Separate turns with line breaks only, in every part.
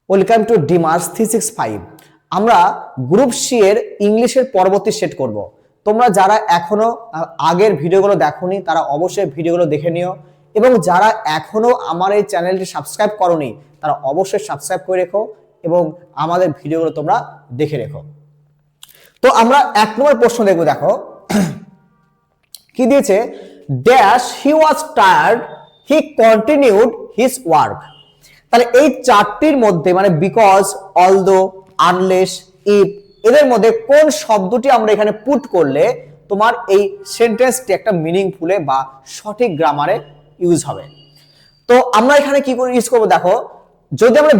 Welcome to ডিমার্স 365। আমরা group C এর ইংলিশের পরবর্তী সেট করব। তোমরা যারা এখনো আগের ভিডিওগুলো দেখোনি তারা অবশ্যই ভিডিওগুলো দেখে নিও, এবং যারা এখনো আমার এই চ্যানেলটি সাবস্ক্রাইব করোনি তারা অবশ্যই সাবস্ক্রাইব করে রেখো এবং আমাদের ভিডিওগুলো তোমরা দেখে রেখো। তো আমরা 1 নম্বর প্রশ্ন দেখব। দেখো কি দিয়েছে, dash he was tired he continued his work. তাহলে এই চারটির মধ্যে মানে বিকজ, অলদো, আনলেস, ইফ এদের মধ্যে কোন শব্দটি আমরা এখানে পুট করলে তোমার এই সেন্টেন্সটি একটা মিনিংফুলে বা সঠিক গ্রামারে ইউজ হবে। তো আমরা এখানে কি করে ইউজ করব, দেখো যদি আমরা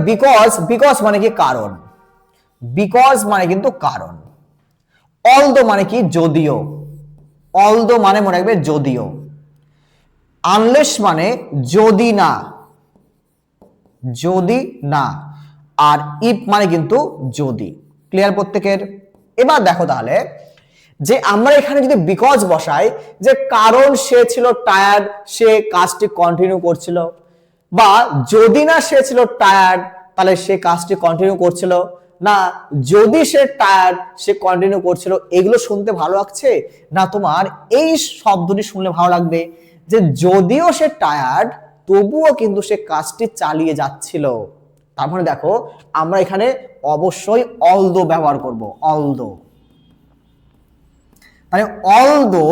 বিকজ মানে কি কারণ, বিকজ মানে কিন্তু কারণ, অলদো মানে কি যদিও, অলদো মানে মনে রাখবে যদিও, আনলেস মানে যদি না, যদি না, আর ইফ মানে কিন্তু যদি। ক্লিয়ার প্রত্যেকের? এবার দেখো তাহলে যে আমরা এখানে যদি বিকজ বসাই, যে কারণ সে ছিল টায়ার্ড সে কাজটি কন্টিনিউ করছিল, বা যদি না সে ছিল টায়ার্ড তাহলে সে কাজটি কন্টিনিউ করছিল না, যদি সে টায়ার্ড সে কন্টিনিউ করছিল, এগুলো শুনতে ভালো লাগছে না তোমার এই শব্দটি শুনলে ভালো লাগবে যে যদিও সে টায়ার্ড তবুও কিন্তু সে কাজটি চালিয়ে যাচ্ছিল। তার মানে দেখো আমরা এখানে অবশ্যই অলদো ব্যবহার করব, অলদো। মানে although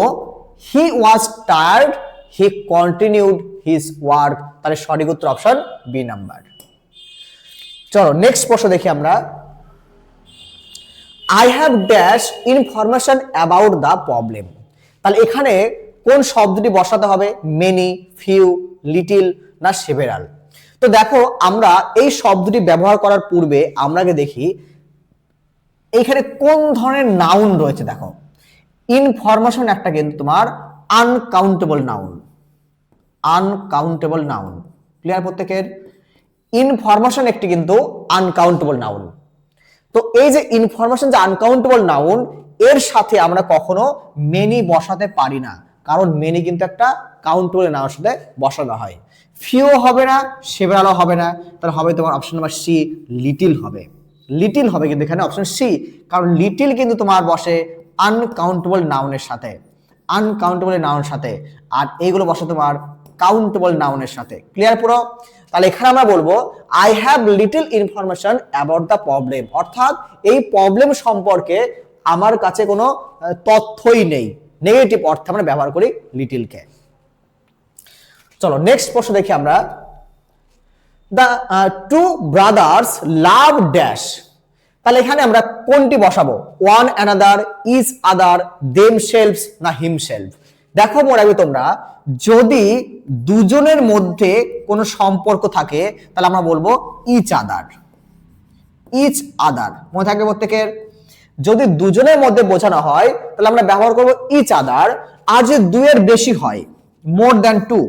he was tired he continued his work. তাহলে সঠিক উত্তর অপশন বি নাম্বার। চলো নেক্সট প্রশ্ন দেখি আমরা। I have dash information about the problem. তাহলে এখানে কোন শব্দটি বসাতে হবে, মেনি, ফিউ, লিটিল না সেভেরাল? তো দেখো আমরা এই শব্দটি ব্যবহার করার পূর্বে আমরা দেখি এইখানে কোন ধরনের নাউন রয়েছে। দেখো ইনফরমেশন একটা কিন্তু তোমার uncountable noun, uncountable noun. Clear প্রত্যেকের? ইনফরমেশন একটি কিন্তু আনকাউন্টেবল নাউন। তো এই যে ইনফরমেশন যে আনকাউন্টেবল নাউন, এর সাথে আমরা কখনো মেনি বসাতে পারি না, কারণ মেনি কিন্তু একটা কাউন্টেবল নাউনের সাথে বসানো হয়। ফিউ হবে না, সেভারালও হবে না, তাহলে হবে তোমার অপশন নাম্বার সি, লিটিল হবে। লিটিল হবে কিন্তু এখানে অপশন সি, কারণ লিটিল কিন্তু তোমার বসে আনকাউন্টেবল নাউনের সাথে, আনকাউন্টেবল নাউনের সাথে, আর এইগুলো বসে তোমার কাউন্টেবল নাউনের সাথে। ক্লিয়ার পুরো? তাহলে এখানে আমরা বলবো I have little information about the problem, অর্থাৎ এই প্রবলেম সম্পর্কে আমার কাছে কোনো তথ্যই নেই। নেগেটিভ অর্থে আমরা ব্যবহার করি লিটলকে। চলো নেক্সট প্রশ্ন দেখি আমরা। The two brothers love dash. তাহলে এখানে আমরা কোনটি বসাবো, one another, each other, themselves না হিমসেলফ? দেখো মনে রাখবে তোমরা, যদি দুজনের মধ্যে কোনো সম্পর্ক থাকে তাহলে আমরা বলবো ইচ আদার, ইচ আদার। মনে থাকবে প্রত্যেকের? যদি দুজনের মধ্যে বোঝানো হয় তাহলে আমরা ব্যবহার করব ইচ আদার। আর যদি দুইয়ের বেশি হয়, more than two,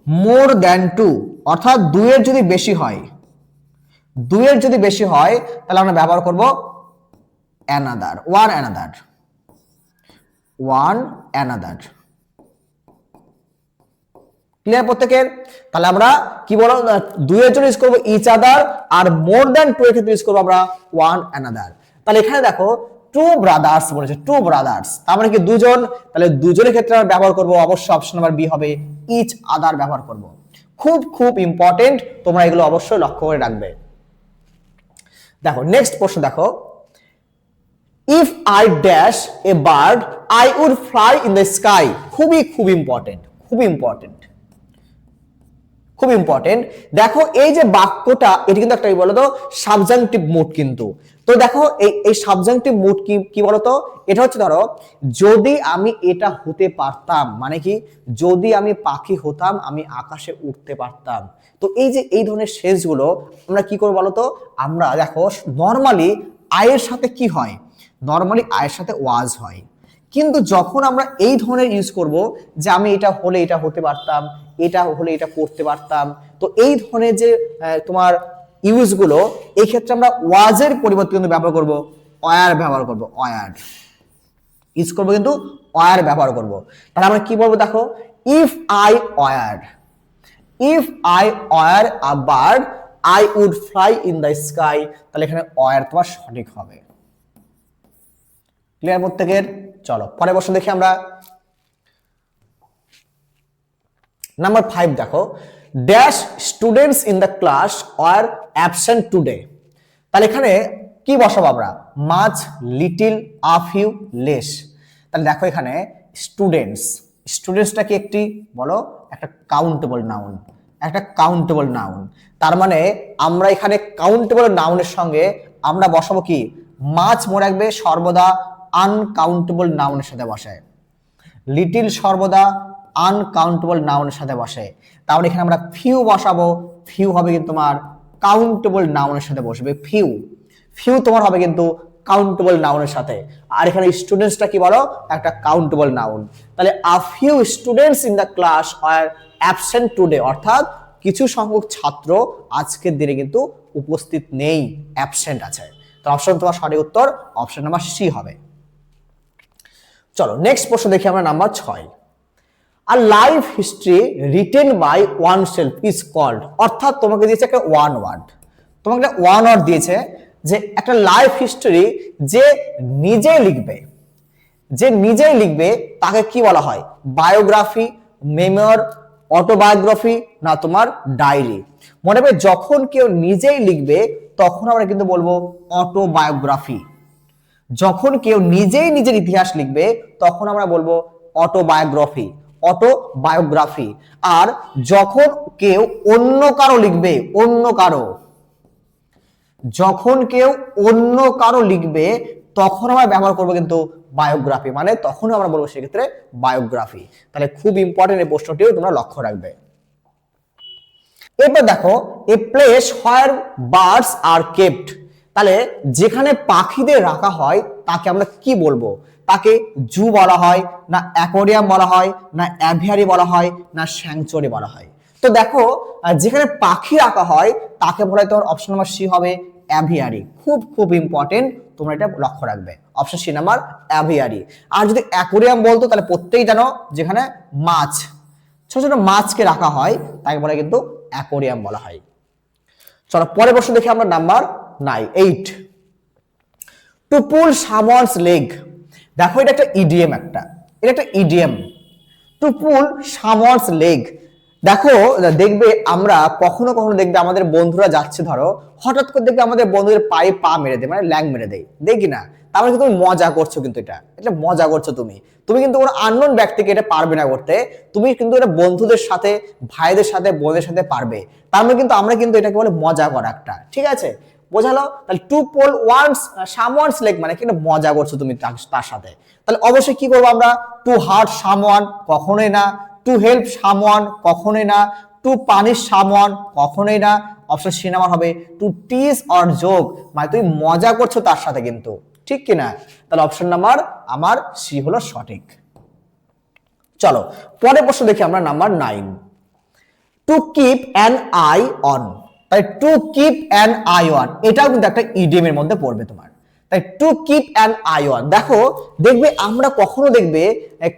more than two, অর্থাৎ দুইয়ের যদি বেশি হয়, দুইয়ের যদি বেশি হয় তাহলে আমরা ব্যবহার করব another, one another, one another. Clear প্রত্যেকের? তাহলে আমরা কি বলো, দুইয়ের জন্য ইউজ করবো ইচ আদার, আর মোর দ্যান টু এর ক্ষেত্রে ইউজ করবো আমরা ওয়ান অ্যানাদার। তাহলে এখানে দেখো টু ব্রাদার্স বলেছে, টু ব্রাদার্স, তার মানে কি দুজন, তাহলে দুজনের ক্ষেত্রে আমরা ব্যবহার করবো অবশ্যই অপশন নাম্বার বি হবে, ইচ আদার ব্যবহার করব। খুব খুব ইম্পর্টেন্ট, তোমরা এগুলো অবশ্যই লক্ষ্য করে রাখবে। দেখো নেক্সট প্রশ্ন দেখো, if I dash a bird I would fly in the sky. খুবই খুব ইম্পর্টেন্ট, খুব ইম্পর্টেন্ট, খুব ইম্পর্টেন্ট। দেখো এই যে বাক্যটা, এটা কিন্তু একটা বলতো সাবজাংটিভ মুড কিন্তু। তো দেখো এই সাবজাংটিভ মুড কি বলতো, এটা হচ্ছে ধরো যদি আমি এটা হতে পারতাম, মানে কি যদি আমি পাখি হতাম আমি আকাশে উঠতে পারতাম। তো এই যে এই ধরনের সেন্সগুলো আমরা কি করবো বলতো, আমরা দেখো নর্মালি আয়ের সাথে কি হয়, নর্মালি আয়ের সাথে ওয়াজ হয়, কিন্তু যখন আমরা এই ধরনের ইউজ করব যে আমি এটা হলে এটা হতে পারতাম, এটা হলে এটা করতে পারতাম, তো এই ধরনের যে তোমার ইউজগুলো, এই ক্ষেত্রে আমরা ওয়াজের পরিবর্তে কিন্তু ব্যবহার করব ওয়ার ব্যবহার করব, ওয়ার ইউজ করব, কিন্তু ওয়ার ব্যবহার করব। তাহলে আমরা কি বলবো দেখো, if I were, if I were a bird I would fly in the sky, তাহলে এখানে অয়ের তোমার সঠিক হবে। ক্লিয়ার প্রত্যেকের? চলো পরের প্রশ্ন দেখি আমরা। নাম্বার 5 দেখো, dash students in the class are absent today. তাহলে এখানে কি বসাবো আমরা? Much, little, a few, less. তাহলে দেখো এখানে স্টুডেন্টস, স্টুডেন্টসটা কি একটি বলো একটা কাউন্টেবল নাউন, একটা কাউন্টেবল নাউন। তার মানে আমরা এখানে কাউন্টেবল নাউনের সঙ্গে আমরা বসাবো কি? মাচ মনে রাখবে সর্বদা আনকাউন্টেবল নাউনের সাথে বসে, লিটিল সর্বদা আনকাউন্টেবল নাউনের সাথে বসে। তাহলে এখানে আমরা ফিউ বসাবো, ফিউ হবে কিন্তু তোমার কাউন্টেবল নাউনের সাথে বসবে, ফিউ, ফিউ তোমার হবে কিন্তু কাউন্টেবল নাউনের সাথে। আর এখানে স্টুডেন্টসটা কি বলো? একটা কাউন্টেবল নাউন। তাহলে a few students in the class are absent today, অর্থাৎ কিছু সংখ্যক ছাত্র আজকের দিনে কিন্তু উপস্থিত নেই, অ্যাবসেন্ট আছে। তো অপশন তোমার সঠিক উত্তর অপশন নাম্বার সি হবে। চলো নেক্সট প্রশ্ন দেখি আমরা, নাম্বার 6। আর life history written by oneself is called, অর্থাৎ তোমাকে দিয়েছে একটা ওয়ান ওয়ার্ড, তোমাকে একটা ওয়ান ওয়ার্ড দিয়েছে যে একটা লাইফ হিস্টরি যে নিজেই লিখবে, যে নিজেই লিখবে তাকে কি বলা হয়? বায়োগ্রাফি, মেমোর, অটোবায়োগ্রাফি, না তোমার ডায়েরি। মনে হবে যখন কেউ নিজেই লিখবে তখন আমরা কিন্তু বলবো অটোবায়োগ্রাফি, যখন কেউ নিজেই নিজের ইতিহাস লিখবে তখন আমরা বলবো অটোবায়োগ্রাফি, অটোবায়োগ্রাফি। আর যখন কেউ অন্য কারো লিখবে, অন্য কারো, যখন কেউ অন্য কারো লিখবে তখন আমরা ব্যবহার করবো কিন্তু বায়োগ্রাফি, মানে তখন আমরা বলবো সেক্ষেত্রে বায়োগ্রাফি। তাহলে খুব ইম্পর্টেন্ট এই প্রশ্নটিও তোমরা লক্ষ্য রাখবে। এরপর দেখো, a place where birds are kept, তাহলে যেখানে পাখিদের রাখা হয় তাকে আমরা কি বলবো? তাকে জু বলা হয়, না অ্যাকোয়ারিয়াম বলা হয়, না অ্যাভিয়ারি বলা হয়, না স্যাংচুয়ারি বলা হয়? তো দেখো যেখানে পাখি রাখা হয় তাকে বলা হয় তোমার অপশন নাম্বার সি হবে অ্যাভিয়ারি। খুব খুব ইম্পর্টেন্ট, তোমরা এটা লক্ষ্য রাখবে, অপশন সি নাম্বার অ্যাভিয়ারি। আর যদি অ্যাকোয়ারিয়াম বলতো তাহলে প্রত্যেকেই জানো যেখানে মাছ, ছোট ছোট মাছকে রাখা হয় তাকে বলে কিন্তু অ্যাকোয়ারিয়াম বলা হয়। চলো পরের প্রশ্ন দেখি আমরা, নাম্বার 8। টু পুল সামওয়ানস লেগ, দেখো এটা একটা ইডিএম, এটা একটা ইডিএম। টু পুল সামওয়ানস লেগ, দেখো দেখবে আমরা কখনো কখনো দেখবে আমাদের বন্ধুরা যাচ্ছে, ধরো হঠাৎ করে দেখবে আমাদের বন্ধুদের পায়ে পা মেরে দেয়, মানে ল্যাং মেরে দেয়, দেখি না? তার মানে তুমি মজা করছো, কিন্তু এটা মজা করছো তুমি, তুমি কিন্তু কোনো আননোন ব্যক্তিকে এটা পারবে না করতে, তুমি কিন্তু এটা বন্ধুদের সাথে, ভাইদের সাথে, বোনদের সাথে পারবে। তার মানে কিন্তু আমরা কিন্তু এটাকে বলে মজা করা একটা, ঠিক আছে? বোঝালো? তাহলে to pull one's someone's leg মানে কি? মজা করছো তুমি তার সাথে। তাহলে অবশ্যই কি করবো আমরা? টু হার্ট সামওয়ান, কখনোই না। টু হেল্প সামওয়ান, কখনোই না। টু পানিশ সামওয়ান, কখনোই না। অপশন সি নাম্বার হবে টু টিজ অর জোক, মানে তুমি মজা করছো তার সাথে, কিন্তু ঠিক কিনা? তাহলে অপশন নাম্বার আমার সি হলো সঠিক। চলো পরের প্রশ্ন দেখি আমরা, number 9। To keep an eye on, তাই to keep an eye on এটাও কিন্তু একটা ইডিএম এর মধ্যে পড়বে তোমার। তাই to keep an eye on, দেখো দেখবে আমরা কখনো দেখবে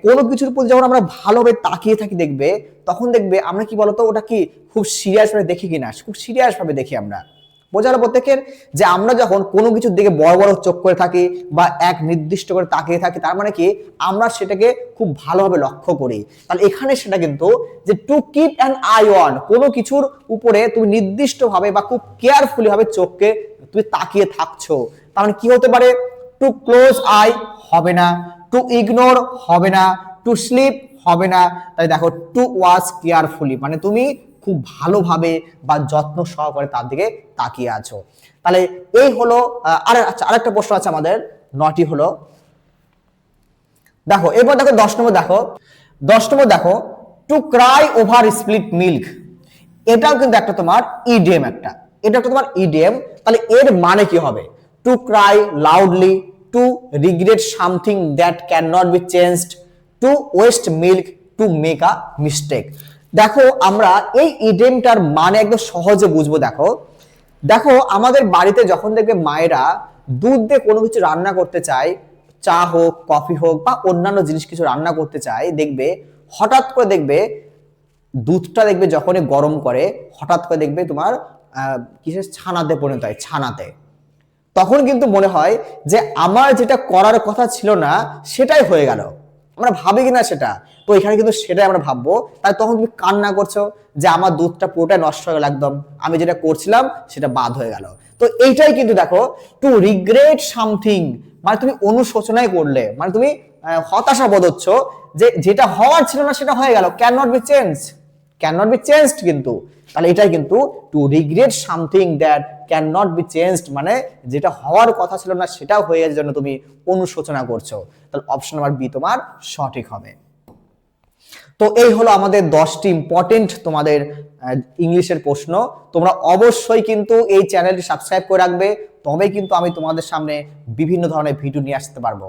কোনো কিছুর উপর যখন আমরা ভালোভাবে তাকিয়ে থাকি দেখবে, তখন দেখবে আমরা কি বলতো ওটা কি খুব সিরিয়াস ভাবে দেখি কিনা, খুব সিরিয়াস ভাবে দেখি আমরা। বোঝালো প্রত্যেকের? যে আমরা যখন কোনো কিছুর দিকে বড় বড় চোখ করে থাকি বা এক নির্দিষ্ট করে তাকিয়ে থাকি, তার মানে কি আমরা সেটাকে খুব ভালোভাবে লক্ষ্য করি। তাহলে এখানে সেটা কিন্তু যে two keep an eye on, কোনো কিছুর উপরে তুমি নির্দিষ্টভাবে বা খুব কেয়ারফুলি ভাবে চোখকে তুমি তাকিয়ে থাকছো, তার মানে কি হতে পারে? টু ক্লোজ আই হবে না, টু ইগনোর হবে না, টু স্লিপ হবে না। তাই দেখো টু ওয়াচ কেয়ারফুলি মানে তুমি খুব ভালোভাবে বা যত্ন সহকারে তার দিকে তাকিয়ে আছো। তাহলে এই হলো। আরেকটা প্রশ্ন আছে আমাদের, 9টি হলো। দেখো এবার দেখো 10 নম্বর, দেখো 10 নম্বর দেখো, to cry over split milk, এটাও কিন্তু একটা তোমার ইডিএম, এটা একটা তোমার ইডিএম। তাহলে এর মানে কি হবে? To cry loudly, to regret something that can not be changed, to waste milk, to make a mistake. দেখো আমরা এই ইডিএমটার মানে একদম সহজে বুঝবো। দেখো দেখো আমাদের বাড়িতে যখন দেখবে মায়েরা দুধ দিয়ে কোনো কিছু রান্না করতে চায়, চা হোক, কফি হোক বা অন্যান্য জিনিস কিছু রান্না করতে চায়, দেখবে হঠাৎ করে দেখবে দুধটা দেখবে যখনই গরম করে হঠাৎ করে দেখবে তোমার কিসের ছানাতে পরিণত হয়, ছানাতে। তখন কিন্তু মনে হয় যে আমার যেটা করার কথা ছিল না সেটাই হয়ে গেল। আমরা ভাবি কিনা সেটা, তো এখানে কিন্তু সেটাই আমরা ভাববো। তাই তখন তুমি কান্না করছো যে আমার দুধটা পুরোটাই নষ্ট হয়ে গেল, একদম আমি যেটা করছিলাম সেটা বাদ হয়ে গেল। তো এইটাই কিন্তু দেখো টু রিগ্রেট সামথিং, মানে তুমি অনুশোচনায় করলে, মানে তুমি হতাশা বোধ হচ্ছ যে যেটা হওয়ার ছিল না সেটা হয়ে গেল, can not be change, can not be changed. কিন্তু তাহলে এটাই কিন্তু two regret something that can not be changed, মানে যেটা হওয়ার কথা ছিল না সেটাও হয়ে যাওয়ার জন্য তুমি অনুশোচনা করছো। তাহলে অপশন নাম্বার বি তোমার সঠিক হবে। তো এই হলো আমাদের 10টি ইম্পর্টেন্ট তোমাদের ইংলিশের প্রশ্ন। তোমরা অবশ্যই কিন্তু এই চ্যানেলটি সাবস্ক্রাইব করে রাখবে, তবে কিন্তু আমি তোমাদের সামনে বিভিন্ন ধরনের ভিডিও নিয়ে আসতে পারবো।